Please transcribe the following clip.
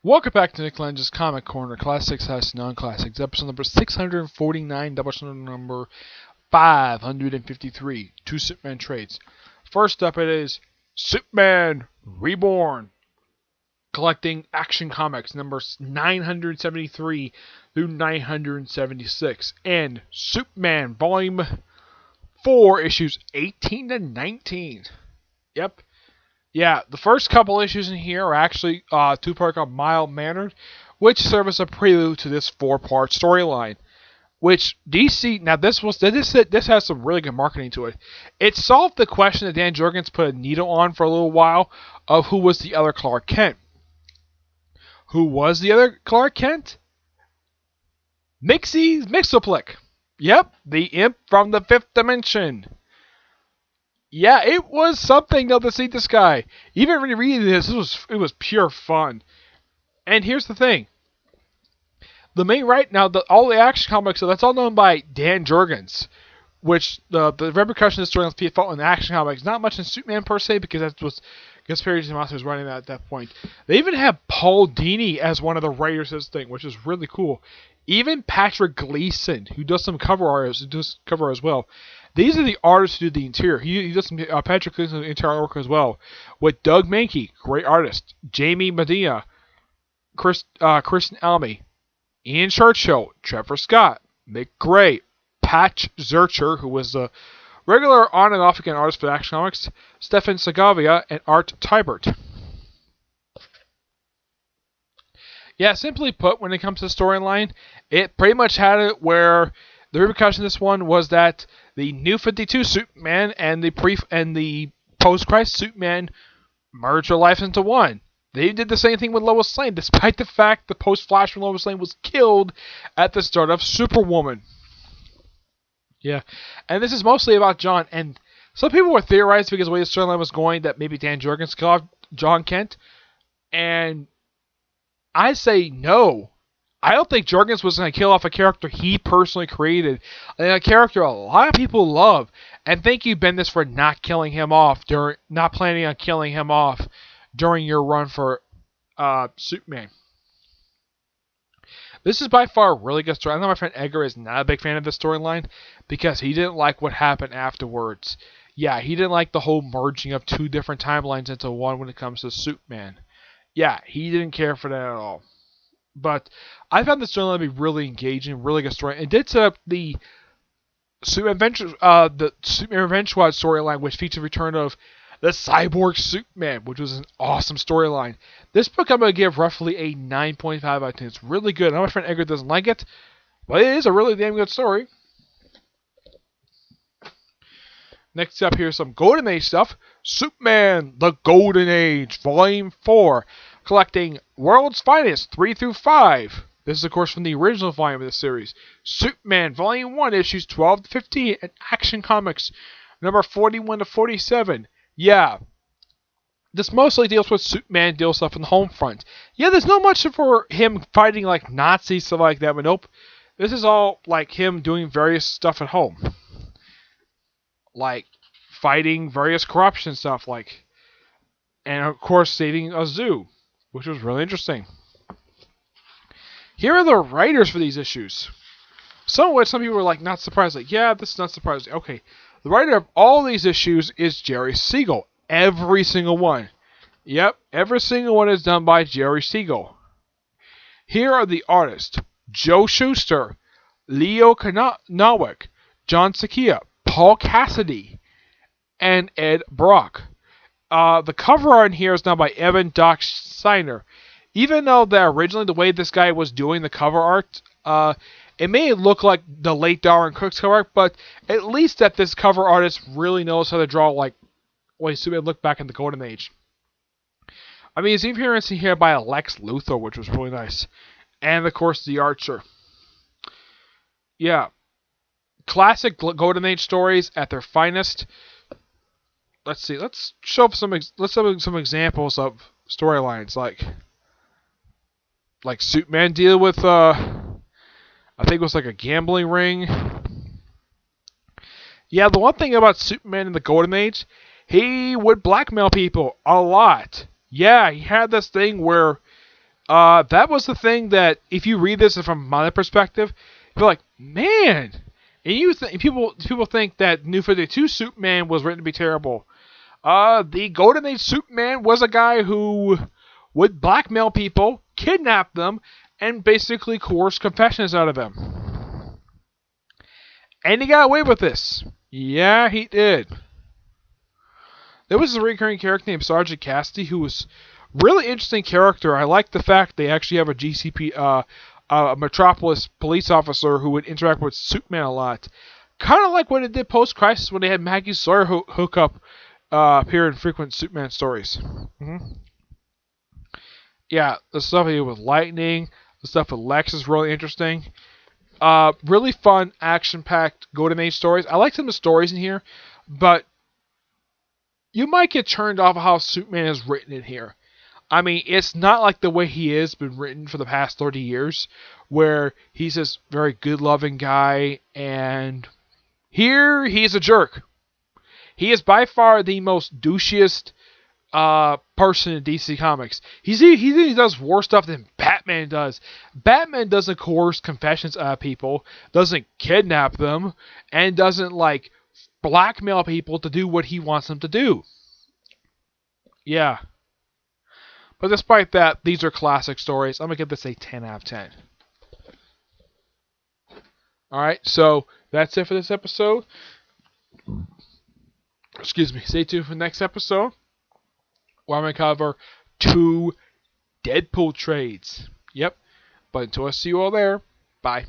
Welcome back to Nick Lenz's Comic Corner, Classics / Non-Classics, episode number 649, double show number 553, two Superman trades. First up it is Man Reborn, collecting Action Comics numbers 973 through 976, and Superman Volume 4, issues 18 to 19. Yep. Yeah, the first couple issues in here are actually two-part called Mild-Mannered, which serve as a prelude to this four-part storyline. Which DC, now this has some really good marketing to it. It solved the question that Dan Jurgens put a needle on for a little while of who was the other Clark Kent. Who was the other Clark Kent? Mixoplick. Yep, the imp from the fifth dimension. Yeah, it was something though to see this guy. Even when you read this, it was pure fun. And here's the thing: the main all the Action Comics, so that's all done by Dan Jurgens. Which the repercussion of the story felt in the Action Comics, not much in Superman per se, because that was Gasperi Tomaso was writing that at that point. They even have Paul Dini as one of the writers of this thing, which is really cool. Even Patrick Gleason, who does some cover art, does cover as well. These are the artists who do the interior. He does some Patrick Gleason's interior work as well. With Doug Mankey, great artist. Jamie Medina, Kristen Almy, Ian Churchill, Trevor Scott, Mick Gray, Patch Zurcher, who was a regular on and off again artist for Action Comics, Stefan Segovia, and Art Tybert. Yeah, simply put, when it comes to the storyline, it pretty much had it where the repercussion of this one was that the New 52 Superman and the post-Christ Superman merged their lives into one. They did the same thing with Lois Lane, despite the fact the post-Flash from Lois Lane was killed at the start of Superwoman. Yeah, and this is mostly about John, and some people were theorizing because of the way the storyline was going that maybe Dan Jurgens killed John Kent, and I say no. I don't think Jurgens was going to kill off a character he personally created, and a character a lot of people love. And thank you, Bendis, for not planning on killing him off during your run for Superman. This is by far a really good story. I know my friend Edgar is not a big fan of this storyline because he didn't like what happened afterwards. Yeah, he didn't like the whole merging of two different timelines into one when it comes to Superman. Yeah, he didn't care for that at all. But I found the storyline to be really engaging, really good story. It did set up the Superman Revenge Squad storyline, which featured the return of the Cyborg Superman, which was an awesome storyline. This book I'm going to give roughly a 9.5 out of 10. It's really good. I know my friend Edgar doesn't like it, but it is a really damn good story. Next up, here's some Golden Age stuff. Superman, the Golden Age, Volume 4, collecting World's Finest 3 through 5. This is, of course, from the original volume of the series. Superman, Volume 1, issues 12 to 15, and Action Comics, number 41 to 47. Yeah, this mostly deals with Superman deal stuff on the home front. Yeah, there's not much for him fighting like Nazis, stuff like that, but nope. This is all like him doing various stuff at home. Like fighting various corruption stuff, and of course saving a zoo, which was really interesting. Here are the writers for these issues. Some people were like not surprised, like, yeah, this is not surprising. Okay, the writer of all these issues is Jerry Siegel. Every single one. Yep, every single one is done by Jerry Siegel. Here are the artists: Joe Shuster, Leo Nowick, John Sakia, Paul Cassidy, and Ed Brock. The cover art in here is done by Evan Doc Steiner. Even though originally the way this guy was doing the cover art, it may look like the late Darwin Cook's cover art, but at least that this cover artist really knows how to draw like way Superman looked back in the Golden Age. I mean, his appearance in here by Lex Luthor, which was really nice, and of course the Archer. Yeah. Classic Golden Age stories at their finest. Let's see. Let's show some examples of storylines like Superman deal with I think it was like a gambling ring. Yeah, the one thing about Superman in the Golden Age, he would blackmail people a lot. Yeah, he had this thing where That was the thing that if you read this from my perspective, you're like, man. And people think that New 52 Superman was written to be terrible. The Golden Age Superman was a guy who would blackmail people, kidnap them, and basically coerce confessions out of them. And he got away with this. Yeah, he did. There was a recurring character named Sergeant Cassidy who was really interesting character. I like the fact they actually have a GCP, a Metropolis police officer who would interact with Superman a lot. Kind of like what it did post-Crisis when they had Maggie Sawyer hook up, appear in frequent Superman stories. Mm-hmm. Yeah, the stuff here with Lightning, the stuff with Lex is really interesting. Really fun, action-packed Golden Age stories. I like some of the stories in here, but you might get turned off of how Superman is written in here. I mean, it's not like the way he has been written for the past 30 years, where he's this very good-loving guy, and here he's a jerk. He is by far the most douchiest person in DC Comics. He does worse stuff than Batman does. Batman doesn't coerce confessions out of people, doesn't kidnap them, and doesn't like blackmail people to do what he wants them to do. Yeah. But despite that, these are classic stories. I'm going to give this a 10 out of 10. Alright, so that's it for this episode. Excuse me. Stay tuned for the next episode, where I'm going to cover 2 Deadpool trades. Yep. But until I see you all there, bye.